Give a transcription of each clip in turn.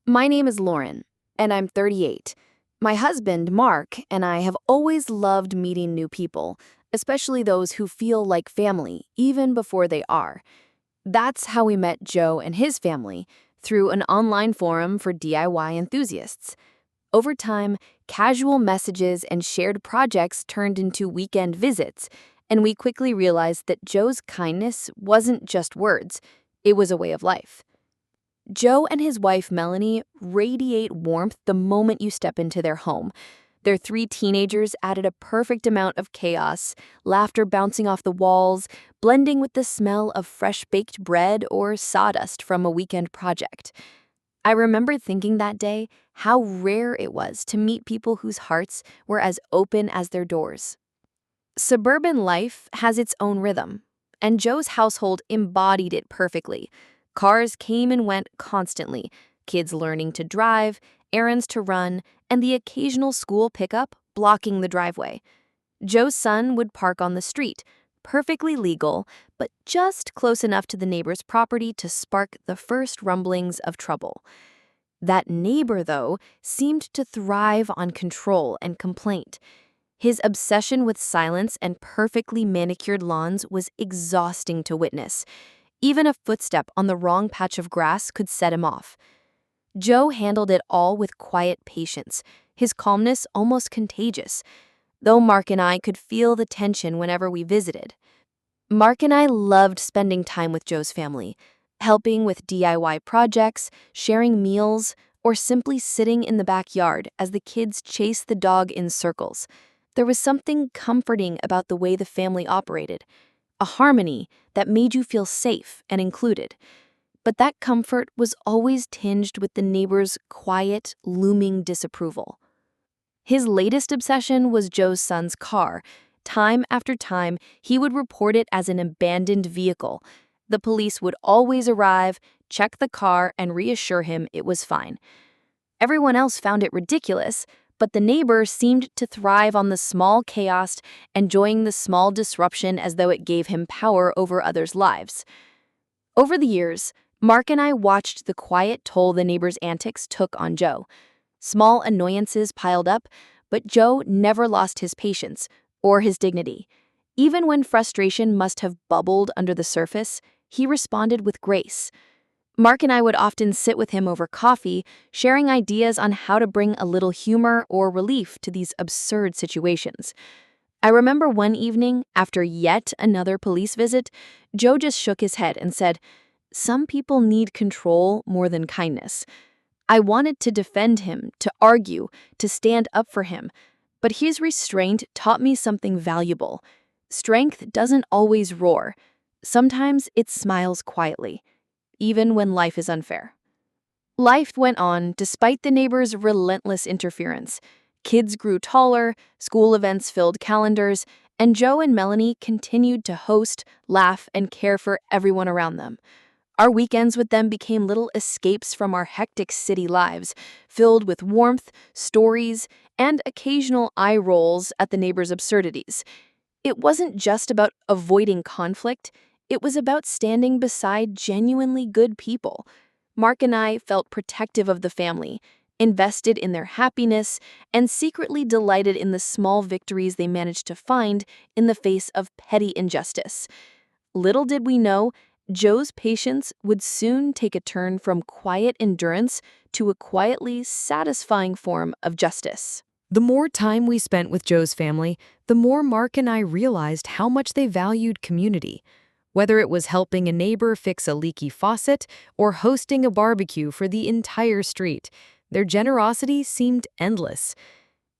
My name is Lauren, and I'm 38. My husband, Mark, and I have always loved meeting new people, especially those who feel like family, even before they are. That's how we met Joe and his family, through an online forum for DIY enthusiasts. Over time, casual messages and shared projects turned into weekend visits, and we quickly realized that Joe's kindness wasn't just words, it was a way of life. Joe and his wife, Melanie, radiate warmth the moment you step into their home. Their three teenagers added a perfect amount of chaos, laughter bouncing off the walls, blending with the smell of fresh-baked bread or sawdust from a weekend project. I remember thinking that day how rare it was to meet people whose hearts were as open as their doors. Suburban life has its own rhythm, and Joe's household embodied it perfectly. Cars came and went constantly, kids learning to drive, errands to run, and the occasional school pickup blocking the driveway. Joe's son would park on the street, perfectly legal, but just close enough to the neighbor's property to spark the first rumblings of trouble. That neighbor, though, seemed to thrive on control and complaint. His obsession with silence and perfectly manicured lawns was exhausting to witness. Even a footstep on the wrong patch of grass could set him off. Joe handled it all with quiet patience, his calmness almost contagious, though Mark and I could feel the tension whenever we visited. Mark and I loved spending time with Joe's family, helping with DIY projects, sharing meals, or simply sitting in the backyard as the kids chased the dog in circles. There was something comforting about the way the family operated, a harmony that made you feel safe and included. But that comfort was always tinged with the neighbor's quiet, looming disapproval. His latest obsession was Joe's son's car. Time after time, he would report it as an abandoned vehicle. The police would always arrive, check the car, and reassure him it was fine. Everyone else found it ridiculous, but the neighbor seemed to thrive on the small chaos, enjoying the small disruption as though it gave him power over others' lives. Over the years, Mark and I watched the quiet toll the neighbor's antics took on Joe. Small annoyances piled up, but Joe never lost his patience or his dignity. Even when frustration must have bubbled under the surface, he responded with grace. Mark and I would often sit with him over coffee, sharing ideas on how to bring a little humor or relief to these absurd situations. I remember one evening, after yet another police visit, Joe just shook his head and said, "Some people need control more than kindness." I wanted to defend him, to argue, to stand up for him, but his restraint taught me something valuable. Strength doesn't always roar. Sometimes it smiles quietly, even when life is unfair. Life went on despite the neighbor's relentless interference. Kids grew taller, school events filled calendars, and Joe and Melanie continued to host, laugh, and care for everyone around them. Our weekends with them became little escapes from our hectic city lives, filled with warmth, stories, and occasional eye rolls at the neighbors' absurdities. It wasn't just about avoiding conflict, it was about standing beside genuinely good people. Mark and I felt protective of the family, invested in their happiness, and secretly delighted in the small victories they managed to find in the face of petty injustice. Little did we know, Joe's patience would soon take a turn from quiet endurance to a quietly satisfying form of justice. The more time we spent with Joe's family, the more Mark and I realized how much they valued community. Whether it was helping a neighbor fix a leaky faucet or hosting a barbecue for the entire street, their generosity seemed endless.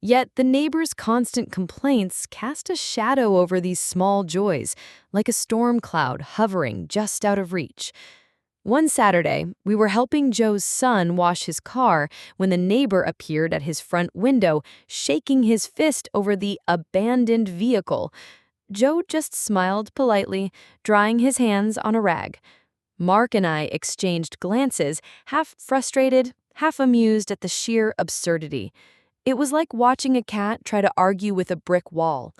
Yet the neighbors' constant complaints cast a shadow over these small joys, like a storm cloud hovering just out of reach. One Saturday, we were helping Joe's son wash his car when the neighbor appeared at his front window, shaking his fist over the abandoned vehicle. Joe just smiled politely, drying his hands on a rag. Mark and I exchanged glances, half frustrated, half amused at the sheer absurdity. It was like watching a cat try to argue with a brick wall.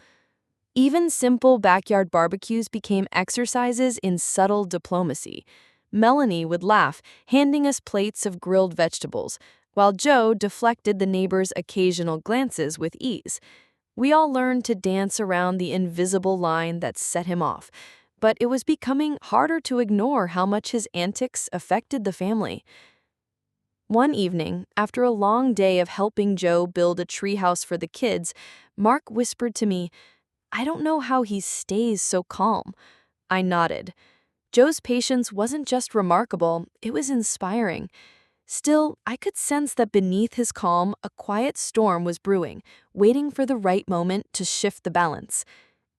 Even simple backyard barbecues became exercises in subtle diplomacy. Melanie would laugh, handing us plates of grilled vegetables, while Joe deflected the neighbor's occasional glances with ease. We all learned to dance around the invisible line that set him off, but it was becoming harder to ignore how much his antics affected the family. One evening, after a long day of helping Joe build a treehouse for the kids, Mark whispered to me, "I don't know how he stays so calm." I nodded. Joe's patience wasn't just remarkable, it was inspiring. Still, I could sense that beneath his calm, a quiet storm was brewing, waiting for the right moment to shift the balance.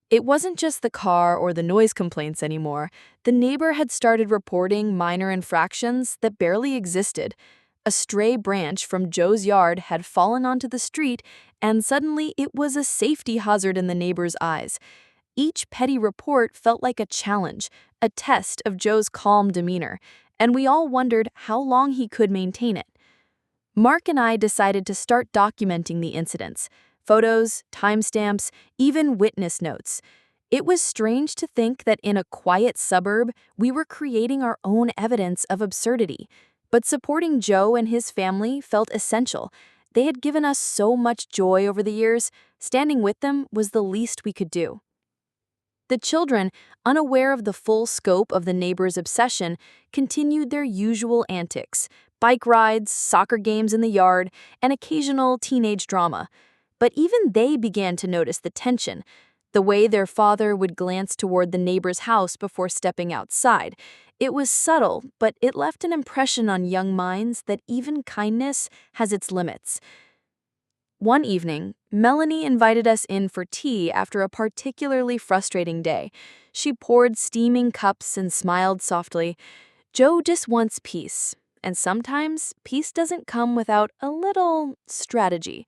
It wasn't just the car or the noise complaints anymore. The neighbor had started reporting minor infractions that barely existed. A stray branch from Joe's yard had fallen onto the street, and suddenly it was a safety hazard in the neighbor's eyes. Each petty report felt like a challenge, a test of Joe's calm demeanor, and we all wondered how long he could maintain it. Mark and I decided to start documenting the incidents. Photos, timestamps, even witness notes. It was strange to think that in a quiet suburb, we were creating our own evidence of absurdity. But supporting Joe and his family felt essential. They had given us so much joy over the years, standing with them was the least we could do. The children, unaware of the full scope of the neighbor's obsession, continued their usual antics: bike rides, soccer games in the yard, and occasional teenage drama. But even they began to notice the tension. The way their father would glance toward the neighbor's house before stepping outside. It was subtle, but it left an impression on young minds that even kindness has its limits. One evening, Melanie invited us in for tea after a particularly frustrating day. She poured steaming cups and smiled softly. "Joe just wants peace, and sometimes peace doesn't come without a little strategy."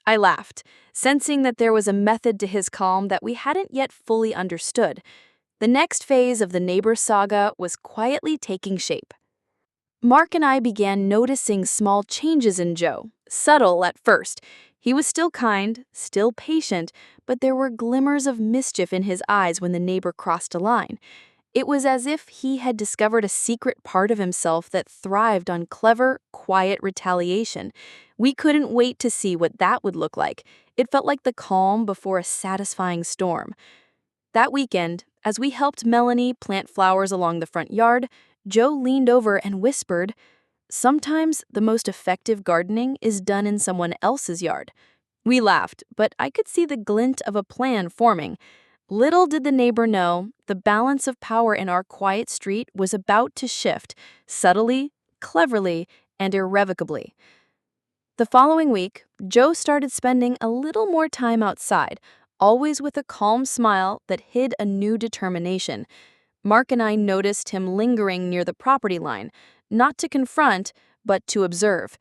I laughed, sensing that there was a method to his calm that we hadn't yet fully understood. The next phase of the neighbor saga was quietly taking shape. Mark and I began noticing small changes in Joe, subtle at first. He was still kind, still patient, but there were glimmers of mischief in his eyes when the neighbor crossed a line. It was as if he had discovered a secret part of himself that thrived on clever, quiet retaliation. We couldn't wait to see what that would look like. It felt like the calm before a satisfying storm. That weekend, as we helped Melanie plant flowers along the front yard, Joe leaned over and whispered, "Sometimes the most effective gardening is done in someone else's yard." We laughed, but I could see the glint of a plan forming. Little did the neighbor know, the balance of power in our quiet street was about to shift, subtly, cleverly, and irrevocably. The following week, Joe started spending a little more time outside, always with a calm smile that hid a new determination. Mark and I noticed him lingering near the property line, not to confront, but to observe.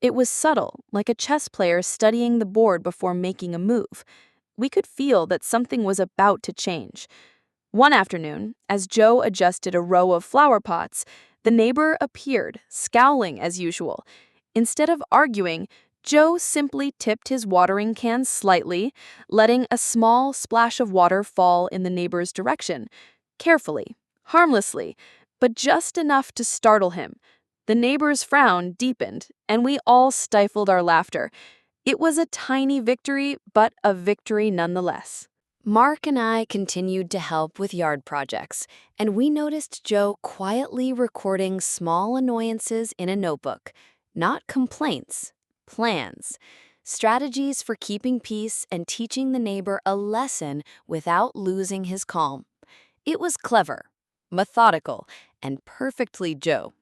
It was subtle, like a chess player studying the board before making a move. We could feel that something was about to change. One afternoon, as Joe adjusted a row of flower pots, the neighbor appeared, scowling as usual. Instead of arguing, Joe simply tipped his watering can slightly, letting a small splash of water fall in the neighbor's direction. Carefully, harmlessly, but just enough to startle him. The neighbor's frown deepened, and we all stifled our laughter. It was a tiny victory, but a victory nonetheless. Mark and I continued to help with yard projects, and we noticed Joe quietly recording small annoyances in a notebook. Not complaints, plans. Strategies for keeping peace and teaching the neighbor a lesson without losing his calm. It was clever, methodical, and perfectly Joe.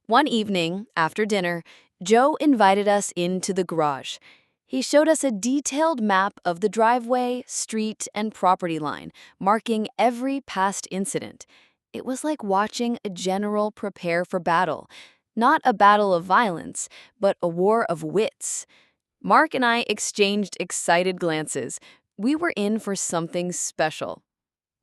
One evening, after dinner, Joe invited us into the garage. He showed us a detailed map of the driveway, street, and property line, marking every past incident. It was like watching a general prepare for battle. Not a battle of violence, but a war of wits. Mark and I exchanged excited glances. We were in for something special.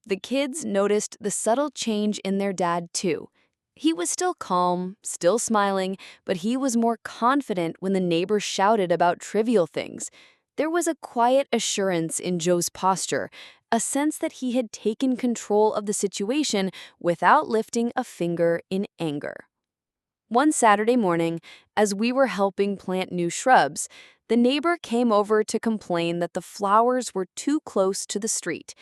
The kids noticed the subtle change in their dad, too. He was still calm, still smiling, but he was more confident when the neighbor shouted about trivial things. There was a quiet assurance in Joe's posture, a sense that he had taken control of the situation without lifting a finger in anger. One Saturday morning, as we were helping plant new shrubs, the neighbor came over to complain that the flowers were too close to the street.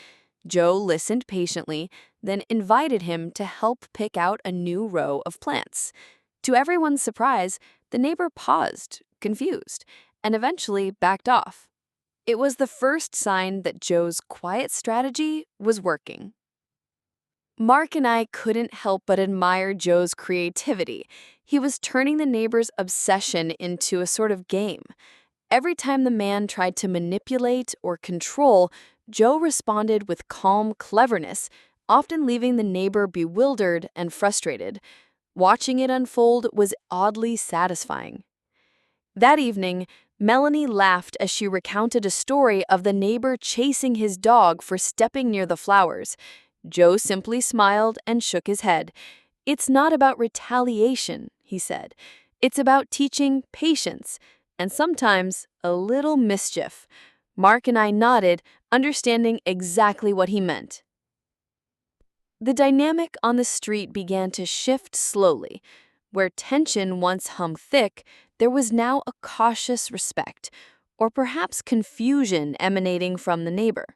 Joe listened patiently, then invited him to help pick out a new row of plants. To everyone's surprise, the neighbor paused, confused, and eventually backed off. It was the first sign that Joe's quiet strategy was working. Mark and I couldn't help but admire Joe's creativity. He was turning the neighbor's obsession into a sort of game. Every time the man tried to manipulate or control, Joe responded with calm cleverness, often leaving the neighbor bewildered and frustrated. Watching it unfold was oddly satisfying. That evening, Melanie laughed as she recounted a story of the neighbor chasing his dog for stepping near the flowers. Joe simply smiled and shook his head. "It's not about retaliation," he said. "It's about teaching patience, and sometimes a little mischief." Mark and I nodded, understanding exactly what he meant. The dynamic on the street began to shift slowly. Where tension once hung thick, there was now a cautious respect, or perhaps confusion emanating from the neighbor.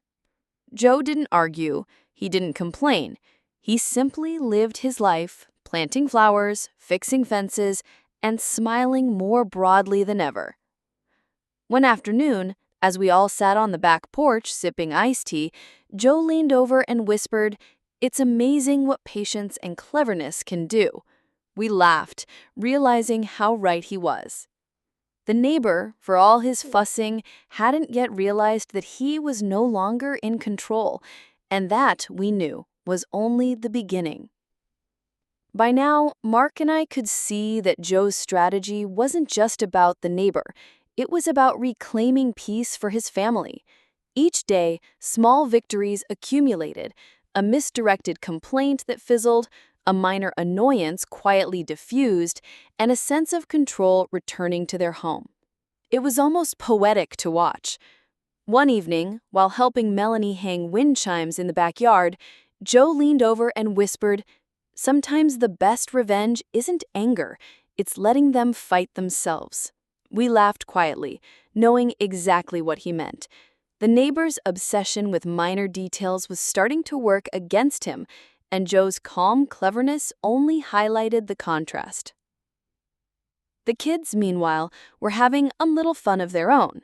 Joe didn't argue, he didn't complain. He simply lived his life, planting flowers, fixing fences, and smiling more broadly than ever. One afternoon, as we all sat on the back porch sipping iced tea, Joe leaned over and whispered, "It's amazing what patience and cleverness can do." We laughed, realizing how right he was. The neighbor, for all his fussing, hadn't yet realized that he was no longer in control, and that, we knew, was only the beginning. By now, Mark and I could see that Joe's strategy wasn't just about the neighbor. It was about reclaiming peace for his family. Each day, small victories accumulated, a misdirected complaint that fizzled, a minor annoyance quietly diffused, and a sense of control returning to their home. It was almost poetic to watch. One evening, while helping Melanie hang wind chimes in the backyard, Joe leaned over and whispered, "Sometimes the best revenge isn't anger, it's letting them fight themselves." We laughed quietly, knowing exactly what he meant. The neighbor's obsession with minor details was starting to work against him, and Joe's calm cleverness only highlighted the contrast. The kids, meanwhile, were having a little fun of their own.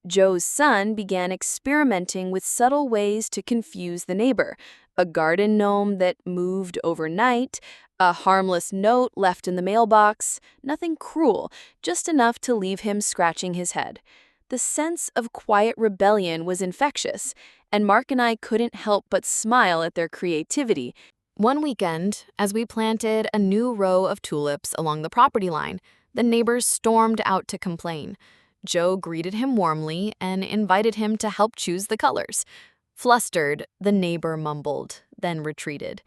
Joe's son began experimenting with subtle ways to confuse the neighbor: a garden gnome that moved overnight, a harmless note left in the mailbox, nothing cruel, just enough to leave him scratching his head. The sense of quiet rebellion was infectious, and Mark and I couldn't help but smile at their creativity. One weekend, as we planted a new row of tulips along the property line, the neighbors stormed out to complain. Joe greeted him warmly and invited him to help choose the colors. Flustered, the neighbor mumbled, then retreated.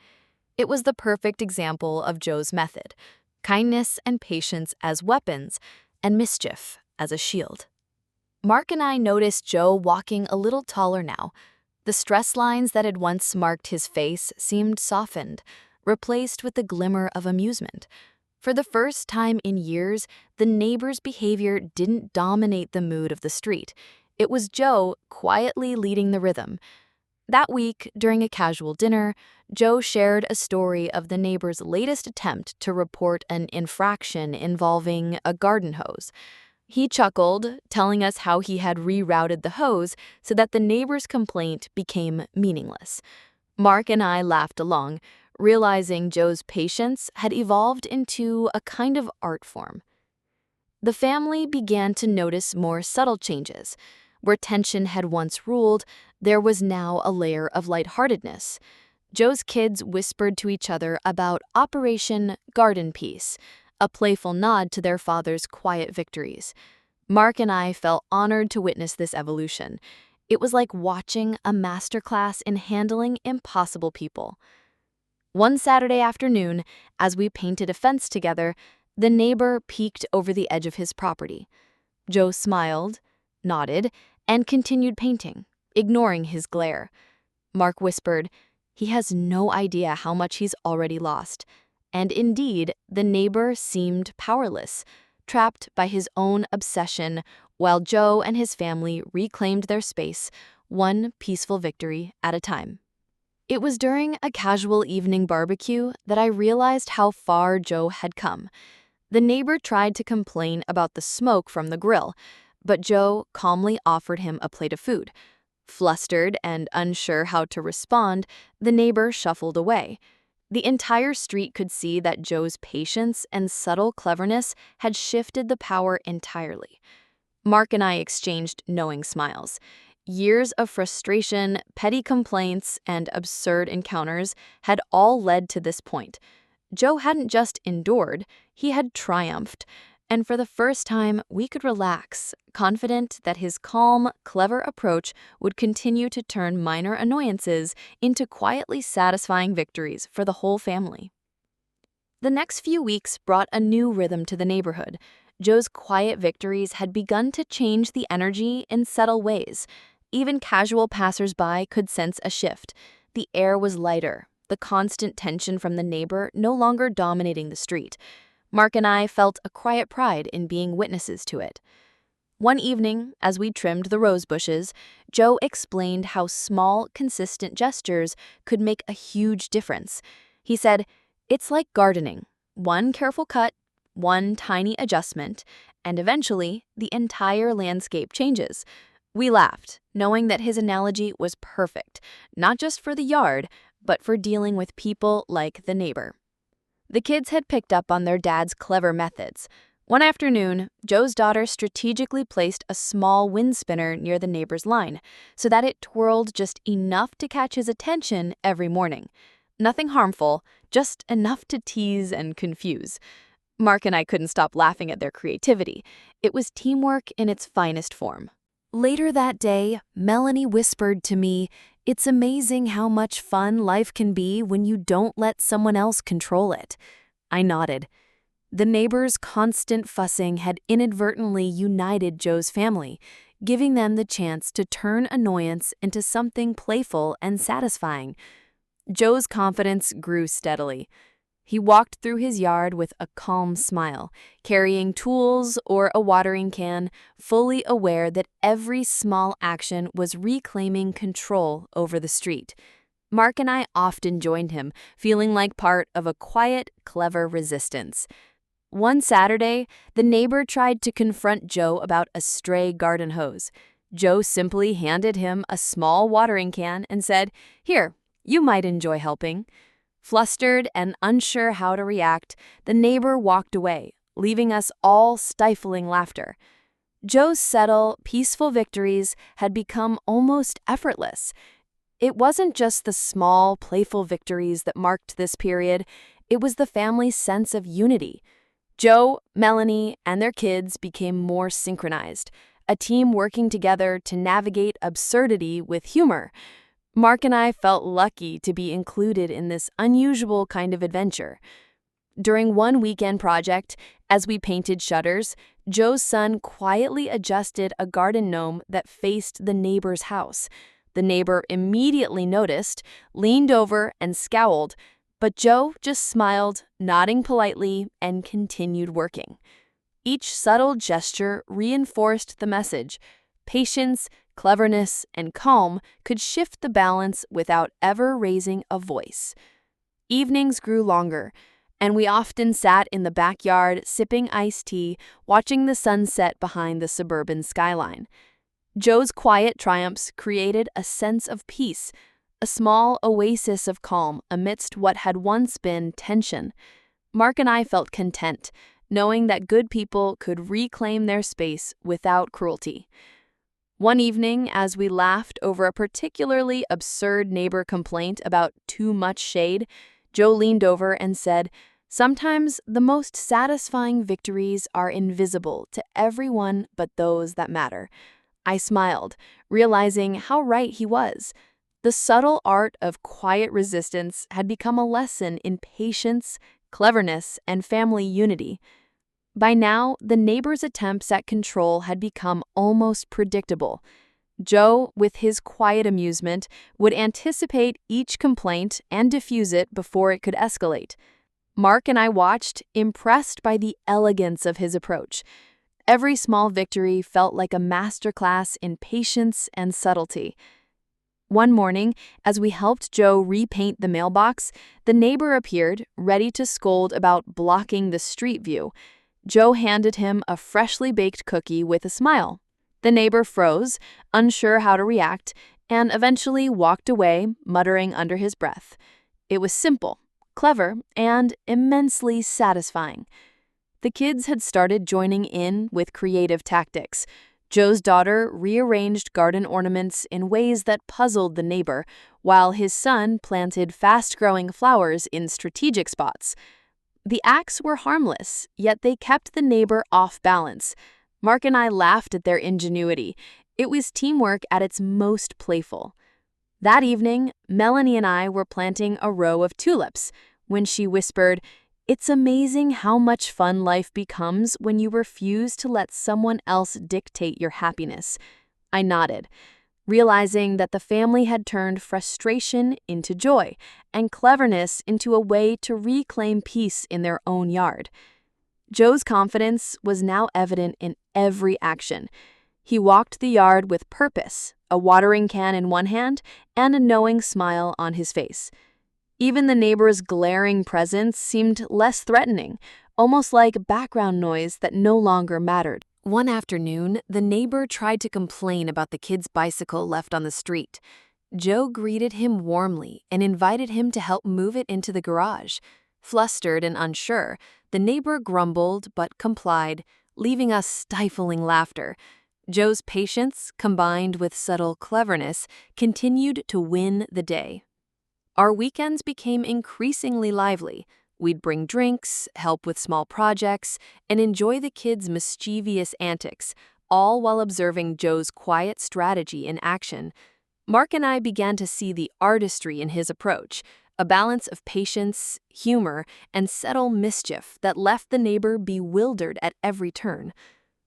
It was the perfect example of Joe's method: kindness and patience as weapons, and mischief as a shield. Mark and I noticed Joe walking a little taller now. The stress lines that had once marked his face seemed softened, replaced with the glimmer of amusement. For the first time in years, the neighbor's behavior didn't dominate the mood of the street. It was Joe quietly leading the rhythm. That week, during a casual dinner, Joe shared a story of the neighbor's latest attempt to report an infraction involving a garden hose. He chuckled, telling us how he had rerouted the hose so that the neighbor's complaint became meaningless. Mark and I laughed along, realizing Joe's patience had evolved into a kind of art form. The family began to notice more subtle changes. Where tension had once ruled, there was now a layer of lightheartedness. Joe's kids whispered to each other about Operation Garden Peace, a playful nod to their father's quiet victories. Mark and I felt honored to witness this evolution. It was like watching a masterclass in handling impossible people. One Saturday afternoon, as we painted a fence together, the neighbor peeked over the edge of his property. Joe smiled, nodded, and continued painting, ignoring his glare. Mark whispered, "He has no idea how much he's already lost." And indeed, the neighbor seemed powerless, trapped by his own obsession, while Joe and his family reclaimed their space, one peaceful victory at a time. It was during a casual evening barbecue that I realized how far Joe had come. The neighbor tried to complain about the smoke from the grill, but Joe calmly offered him a plate of food. Flustered and unsure how to respond, the neighbor shuffled away. The entire street could see that Joe's patience and subtle cleverness had shifted the power entirely. Mark and I exchanged knowing smiles. Years of frustration, petty complaints, and absurd encounters had all led to this point. Joe hadn't just endured, he had triumphed. And for the first time, we could relax, confident that his calm, clever approach would continue to turn minor annoyances into quietly satisfying victories for the whole family. The next few weeks brought a new rhythm to the neighborhood. Joe's quiet victories had begun to change the energy in subtle ways. Even casual passers-by could sense a shift. The air was lighter, the constant tension from the neighbor no longer dominating the street. Mark and I felt a quiet pride in being witnesses to it. One evening, as we trimmed the rose bushes, Joe explained how small, consistent gestures could make a huge difference. He said, "It's like gardening. One careful cut, one tiny adjustment, and eventually the entire landscape changes." We laughed, knowing that his analogy was perfect, not just for the yard, but for dealing with people like the neighbor. The kids had picked up on their dad's clever methods. One afternoon, Joe's daughter strategically placed a small wind spinner near the neighbor's line so that it twirled just enough to catch his attention every morning. Nothing harmful, just enough to tease and confuse. Mark and I couldn't stop laughing at their creativity. It was teamwork in its finest form. Later that day, Melanie whispered to me, "It's amazing how much fun life can be when you don't let someone else control it." I nodded. The neighbors' constant fussing had inadvertently united Joe's family, giving them the chance to turn annoyance into something playful and satisfying. Joe's confidence grew steadily. He walked through his yard with a calm smile, carrying tools or a watering can, fully aware that every small action was reclaiming control over the street. Mark and I often joined him, feeling like part of a quiet, clever resistance. One Saturday, the neighbor tried to confront Joe about a stray garden hose. Joe simply handed him a small watering can and said, "Here, you might enjoy helping." Flustered and unsure how to react, the neighbor walked away, leaving us all stifling laughter. Joe's subtle, peaceful victories had become almost effortless. It wasn't just the small, playful victories that marked this period, it was the family's sense of unity. Joe, Melanie, and their kids became more synchronized, a team working together to navigate absurdity with humor. Mark and I felt lucky to be included in this unusual kind of adventure. During one weekend project, as we painted shutters, Joe's son quietly adjusted a garden gnome that faced the neighbor's house. The neighbor immediately noticed, leaned over, and scowled, but Joe just smiled, nodding politely, and continued working. Each subtle gesture reinforced the message. Patience, cleverness, and calm could shift the balance without ever raising a voice. Evenings grew longer, and we often sat in the backyard sipping iced tea, watching the sunset behind the suburban skyline. Joe's quiet triumphs created a sense of peace, a small oasis of calm amidst what had once been tension. Mark and I felt content, knowing that good people could reclaim their space without cruelty. One evening, as we laughed over a particularly absurd neighbor complaint about too much shade, Joe leaned over and said, "Sometimes the most satisfying victories are invisible to everyone but those that matter." I smiled, realizing how right he was. The subtle art of quiet resistance had become a lesson in patience, cleverness, and family unity. By now, the neighbor's attempts at control had become almost predictable. Joe, with his quiet amusement, would anticipate each complaint and diffuse it before it could escalate. Mark and I watched, impressed by the elegance of his approach. Every small victory felt like a masterclass in patience and subtlety. One morning, as we helped Joe repaint the mailbox, the neighbor appeared, ready to scold about blocking the street view. Joe handed him a freshly baked cookie with a smile. The neighbor froze, unsure how to react, and eventually walked away, muttering under his breath. It was simple, clever, and immensely satisfying. The kids had started joining in with creative tactics. Joe's daughter rearranged garden ornaments in ways that puzzled the neighbor, while his son planted fast-growing flowers in strategic spots. The acts were harmless, yet they kept the neighbor off balance. Mark and I laughed at their ingenuity. It was teamwork at its most playful. That evening, Melanie and I were planting a row of tulips when she whispered, "It's amazing how much fun life becomes when you refuse to let someone else dictate your happiness." I nodded, realizing that the family had turned frustration into joy and cleverness into a way to reclaim peace in their own yard. Joe's confidence was now evident in every action. He walked the yard with purpose, a watering can in one hand and a knowing smile on his face. Even the neighbor's glaring presence seemed less threatening, almost like background noise that no longer mattered. One afternoon, the neighbor tried to complain about the kid's bicycle left on the street. Joe greeted him warmly and invited him to help move it into the garage. Flustered and unsure, the neighbor grumbled but complied, leaving us stifling laughter. Joe's patience, combined with subtle cleverness, continued to win the day. Our weekends became increasingly lively. We'd bring drinks, help with small projects, and enjoy the kids' mischievous antics, all while observing Joe's quiet strategy in action. Mark and I began to see the artistry in his approach, a balance of patience, humor, and subtle mischief that left the neighbor bewildered at every turn.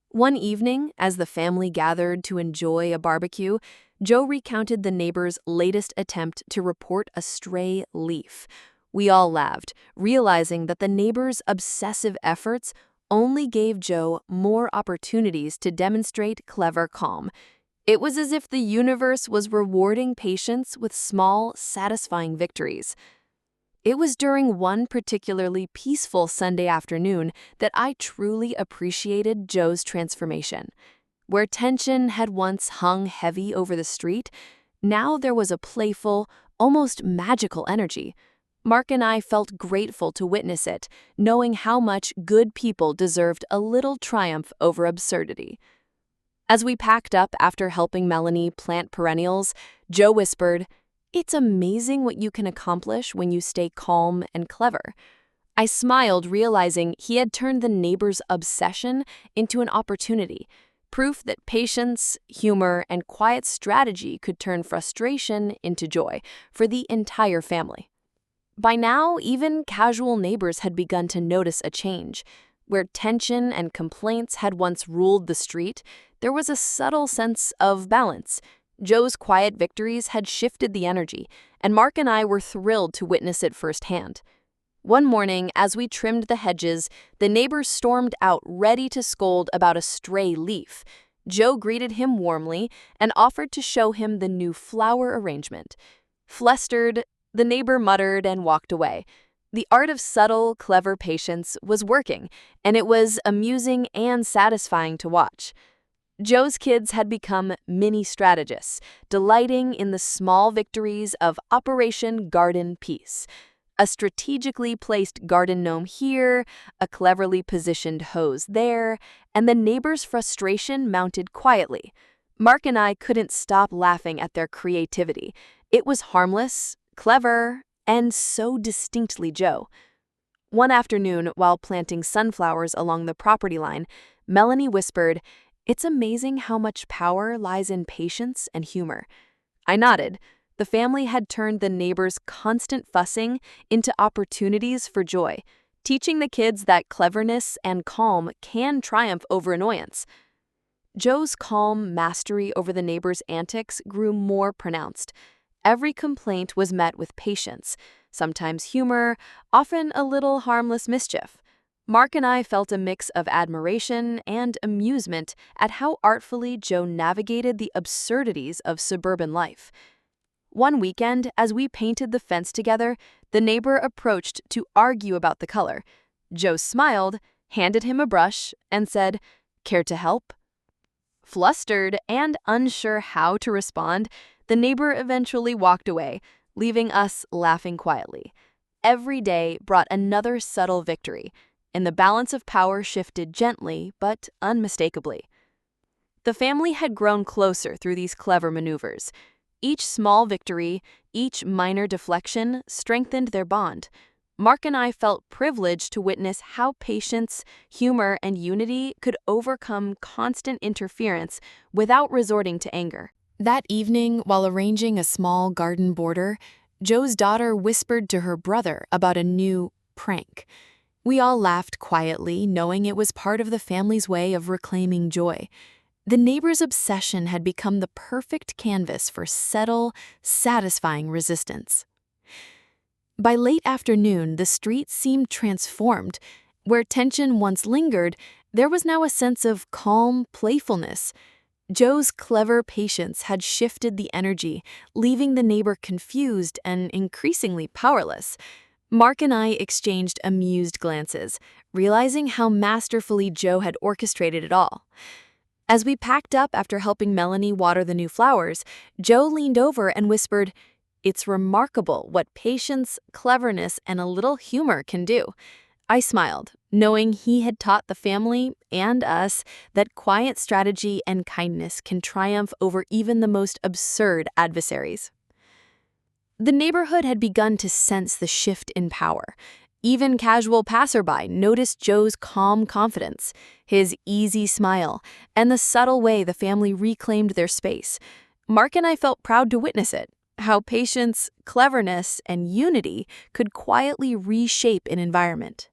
One evening, as the family gathered to enjoy a barbecue, Joe recounted the neighbor's latest attempt to report a stray leaf. We all laughed, realizing that the neighbor's obsessive efforts only gave Joe more opportunities to demonstrate clever calm. It was as if the universe was rewarding patience with small, satisfying victories. It was during one particularly peaceful Sunday afternoon that I truly appreciated Joe's transformation. Where tension had once hung heavy over the street, now there was a playful, almost magical energy. Mark and I felt grateful to witness it, knowing how much good people deserved a little triumph over absurdity. As we packed up after helping Melanie plant perennials, Joe whispered, "It's amazing what you can accomplish when you stay calm and clever." I smiled, realizing he had turned the neighbor's obsession into an opportunity, proof that patience, humor, and quiet strategy could turn frustration into joy for the entire family. By now, even casual neighbors had begun to notice a change. Where tension and complaints had once ruled the street, there was a subtle sense of balance. Joe's quiet victories had shifted the energy, and Mark and I were thrilled to witness it firsthand. One morning, as we trimmed the hedges, the neighbor stormed out ready to scold about a stray leaf. Joe greeted him warmly and offered to show him the new flower arrangement. Flustered, the neighbor muttered and walked away. The art of subtle, clever patience was working, and it was amusing and satisfying to watch. Joe's kids had become mini strategists, delighting in the small victories of Operation Garden Peace. A strategically placed garden gnome here, a cleverly positioned hose there, and the neighbor's frustration mounted quietly. Mark and I couldn't stop laughing at their creativity. It was harmless, clever, and so distinctly Joe. One afternoon, while planting sunflowers along the property line, Melanie whispered, "It's amazing how much power lies in patience and humor." I nodded. The family had turned the neighbor's constant fussing into opportunities for joy, teaching the kids that cleverness and calm can triumph over annoyance. Joe's calm mastery over the neighbor's antics grew more pronounced. Every complaint was met with patience, sometimes humor, often a little harmless mischief. Mark and I felt a mix of admiration and amusement at how artfully Joe navigated the absurdities of suburban life. One weekend, as we painted the fence together, the neighbor approached to argue about the color. Joe smiled, handed him a brush, and said, "Care to help?" Flustered and unsure how to respond, the neighbor eventually walked away, leaving us laughing quietly. Every day brought another subtle victory, and the balance of power shifted gently but unmistakably. The family had grown closer through these clever maneuvers. Each small victory, each minor deflection strengthened their bond. Mark and I felt privileged to witness how patience, humor, and unity could overcome constant interference without resorting to anger. That evening, while arranging a small garden border, Joe's daughter whispered to her brother about a new prank. We all laughed quietly, knowing it was part of the family's way of reclaiming joy. The neighbor's obsession had become the perfect canvas for subtle, satisfying resistance. By late afternoon, the street seemed transformed. Where tension once lingered, there was now a sense of calm playfulness. Joe's clever patience had shifted the energy, leaving the neighbor confused and increasingly powerless. Mark and I exchanged amused glances, realizing how masterfully Joe had orchestrated it all. As we packed up after helping Melanie water the new flowers, Joe leaned over and whispered, "It's remarkable what patience, cleverness, and a little humor can do." I smiled, knowing he had taught the family and us that quiet strategy and kindness can triumph over even the most absurd adversaries. The neighborhood had begun to sense the shift in power. Even casual passerby noticed Joe's calm confidence, his easy smile, and the subtle way the family reclaimed their space. Mark and I felt proud to witness it, how patience, cleverness, and unity could quietly reshape an environment.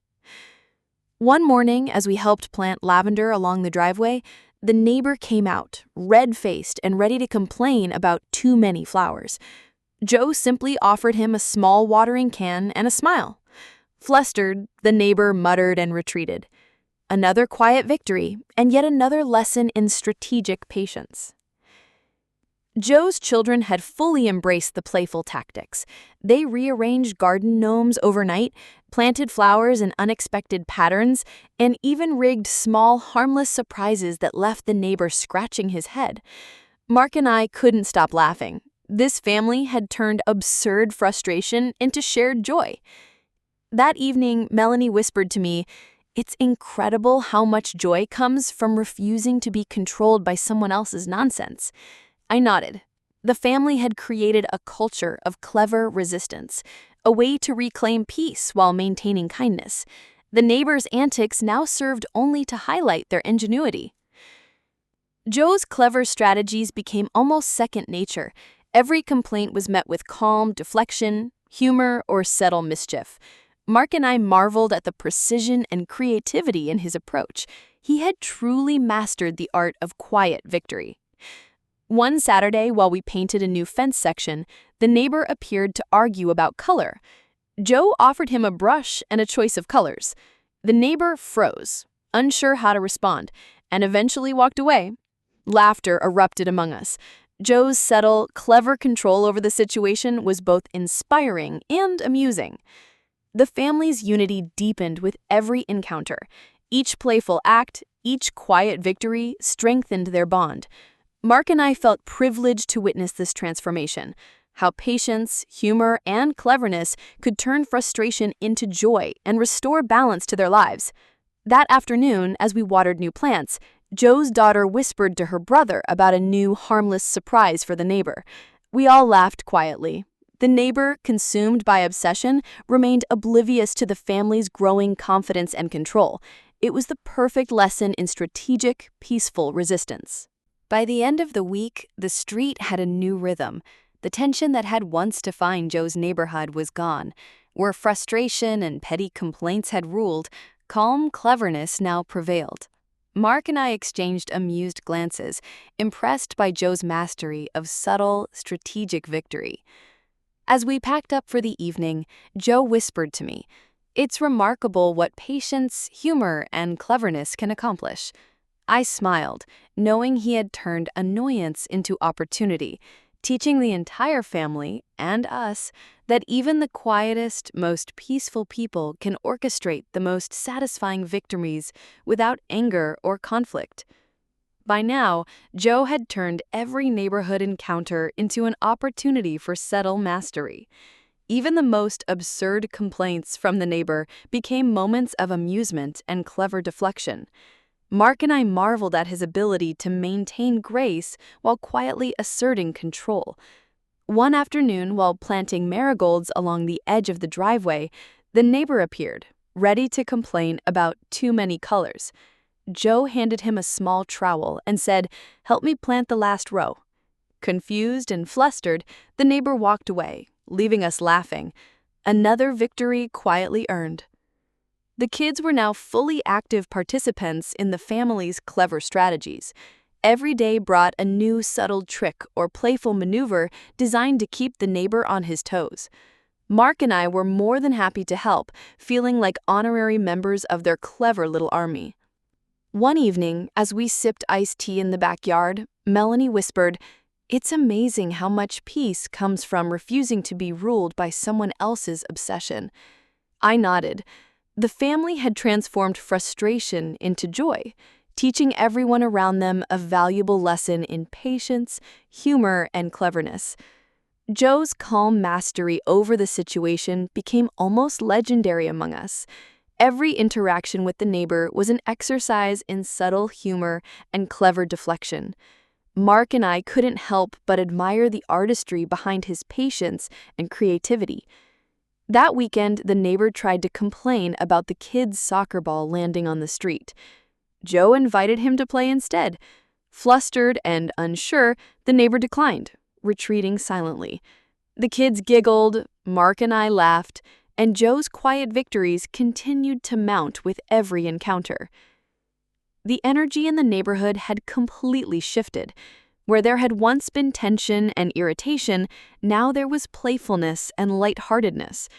One morning, as we helped plant lavender along the driveway, the neighbor came out, red-faced and ready to complain about too many flowers. Joe simply offered him a small watering can and a smile. Flustered, the neighbor muttered and retreated. Another quiet victory, and yet another lesson in strategic patience. Joe's children had fully embraced the playful tactics. They rearranged garden gnomes overnight, planted flowers in unexpected patterns, and even rigged small, harmless surprises that left the neighbor scratching his head. Mark and I couldn't stop laughing. This family had turned absurd frustration into shared joy. That evening, Melanie whispered to me, "It's incredible how much joy comes from refusing to be controlled by someone else's nonsense." I nodded. The family had created a culture of clever resistance, a way to reclaim peace while maintaining kindness. The neighbors' antics now served only to highlight their ingenuity. Joe's clever strategies became almost second nature. Every complaint was met with calm deflection, humor, or subtle mischief. Mark and I marveled at the precision and creativity in his approach. He had truly mastered the art of quiet victory. One Saturday, while we painted a new fence section, the neighbor appeared to argue about color. Joe offered him a brush and a choice of colors. The neighbor froze, unsure how to respond, and eventually walked away. Laughter erupted among us. Joe's subtle, clever control over the situation was both inspiring and amusing. The family's unity deepened with every encounter. Each playful act, each quiet victory strengthened their bond. Mark and I felt privileged to witness this transformation, how patience, humor, and cleverness could turn frustration into joy and restore balance to their lives. That afternoon, as we watered new plants, Joe's daughter whispered to her brother about a new harmless surprise for the neighbor. We all laughed quietly. The neighbor, consumed by obsession, remained oblivious to the family's growing confidence and control. It was the perfect lesson in strategic, peaceful resistance. By the end of the week, the street had a new rhythm. The tension that had once defined Joe's neighborhood was gone. Where frustration and petty complaints had ruled, calm cleverness now prevailed. Mark and I exchanged amused glances, impressed by Joe's mastery of subtle, strategic victory. As we packed up for the evening, Joe whispered to me, "It's remarkable what patience, humor, and cleverness can accomplish." I smiled, knowing he had turned annoyance into opportunity, teaching the entire family, and us, that even the quietest, most peaceful people can orchestrate the most satisfying victories without anger or conflict. By now, Joe had turned every neighborhood encounter into an opportunity for subtle mastery. Even the most absurd complaints from the neighbor became moments of amusement and clever deflection. Mark and I marveled at his ability to maintain grace while quietly asserting control. One afternoon, while planting marigolds along the edge of the driveway, the neighbor appeared, ready to complain about too many colors. Joe handed him a small trowel and said, "Help me plant the last row." Confused and flustered, the neighbor walked away, leaving us laughing. Another victory quietly earned. The kids were now fully active participants in the family's clever strategies. Every day brought a new subtle trick or playful maneuver designed to keep the neighbor on his toes. Mark and I were more than happy to help, feeling like honorary members of their clever little army. One evening, as we sipped iced tea in the backyard, Melanie whispered, "It's amazing how much peace comes from refusing to be ruled by someone else's obsession." I nodded. The family had transformed frustration into joy, teaching everyone around them a valuable lesson in patience, humor, and cleverness. Joe's calm mastery over the situation became almost legendary among us. Every interaction with the neighbor was an exercise in subtle humor and clever deflection. Mark and I couldn't help but admire the artistry behind his patience and creativity. That weekend, the neighbor tried to complain about the kid's soccer ball landing on the street. Joe invited him to play instead. Flustered and unsure, the neighbor declined, retreating silently. The kids giggled, Mark and I laughed, and Joe's quiet victories continued to mount with every encounter. The energy in the neighborhood had completely shifted. Where there had once been tension and irritation, now there was playfulness and lightheartedness.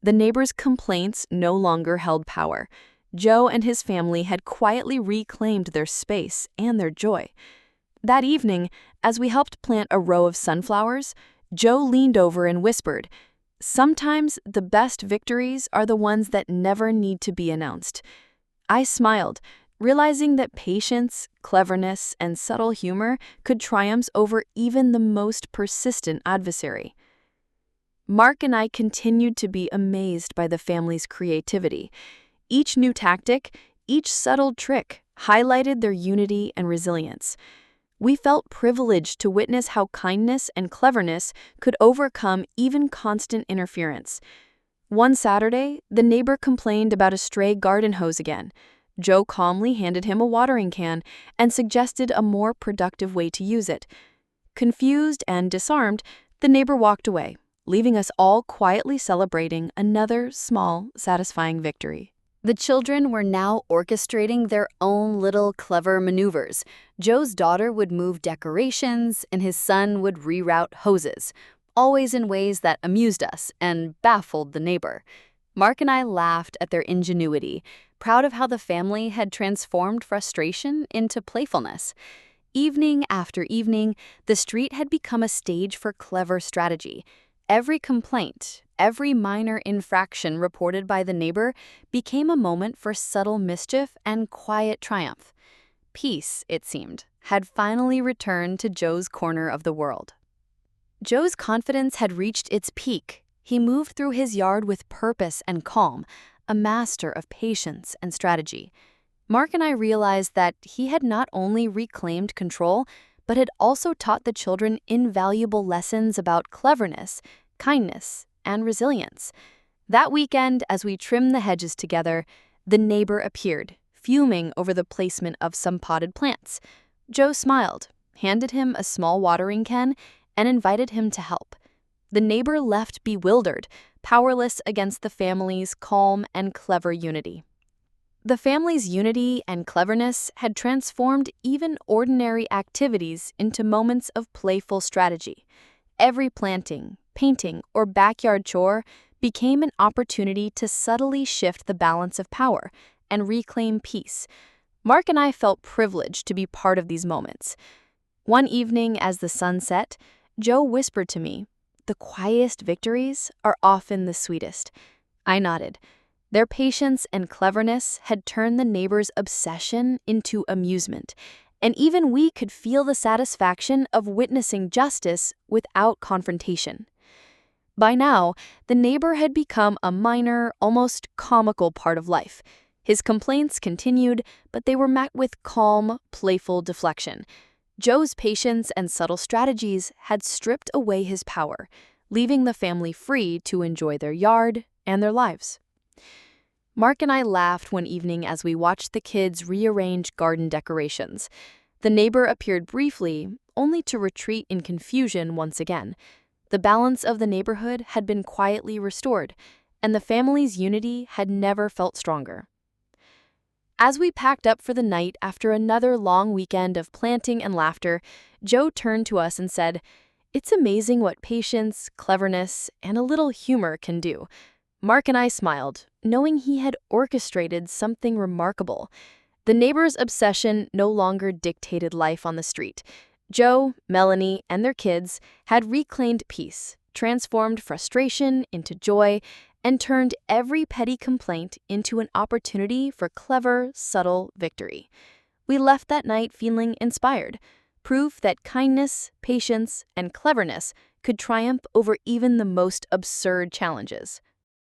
The neighbors' complaints no longer held power. Joe and his family had quietly reclaimed their space and their joy. That evening, as we helped plant a row of sunflowers, Joe leaned over and whispered, "Sometimes the best victories are the ones that never need to be announced." I smiled, realizing that patience, cleverness, and subtle humor could triumph over even the most persistent adversary. Mark and I continued to be amazed by the family's creativity. Each new tactic, each subtle trick, highlighted their unity and resilience. We felt privileged to witness how kindness and cleverness could overcome even constant interference. One Saturday, the neighbor complained about a stray garden hose again. Joe calmly handed him a watering can and suggested a more productive way to use it. Confused and disarmed, the neighbor walked away, leaving us all quietly celebrating another small, satisfying victory. The children were now orchestrating their own little clever maneuvers. Joe's daughter would move decorations, and his son would reroute hoses, always in ways that amused us and baffled the neighbor. Mark and I laughed at their ingenuity, proud of how the family had transformed frustration into playfulness. Evening after evening, the street had become a stage for clever strategy. Every complaint, every minor infraction reported by the neighbor became a moment for subtle mischief and quiet triumph. Peace, it seemed, had finally returned to Joe's corner of the world. Joe's confidence had reached its peak. He moved through his yard with purpose and calm, a master of patience and strategy. Mark and I realized that he had not only reclaimed control, but had also taught the children invaluable lessons about cleverness, kindness, and resilience. That weekend, as we trimmed the hedges together, the neighbor appeared, fuming over the placement of some potted plants. Joe smiled, handed him a small watering can, and invited him to help. The neighbor left bewildered, powerless against the family's calm and clever unity. The family's unity and cleverness had transformed even ordinary activities into moments of playful strategy. Every planting, painting, or backyard chore became an opportunity to subtly shift the balance of power and reclaim peace. Mark and I felt privileged to be part of these moments. One evening, as the sun set, Joe whispered to me, "The quietest victories are often the sweetest." I nodded. Their patience and cleverness had turned the neighbors' obsession into amusement, and even we could feel the satisfaction of witnessing justice without confrontation. By now, the neighbor had become a minor, almost comical part of life. His complaints continued, but they were met with calm, playful deflection. Joe's patience and subtle strategies had stripped away his power, leaving the family free to enjoy their yard and their lives. Mark and I laughed one evening as we watched the kids rearrange garden decorations. The neighbor appeared briefly, only to retreat in confusion once again. The balance of the neighborhood had been quietly restored, and the family's unity had never felt stronger. As we packed up for the night after another long weekend of planting and laughter, Joe turned to us and said, "It's amazing what patience, cleverness, and a little humor can do." Mark and I smiled, knowing he had orchestrated something remarkable. The neighbors' obsession no longer dictated life on the street. Joe, Melanie, and their kids had reclaimed peace, transformed frustration into joy, and turned every petty complaint into an opportunity for clever, subtle victory. We left that night feeling inspired, proof that kindness, patience, and cleverness could triumph over even the most absurd challenges.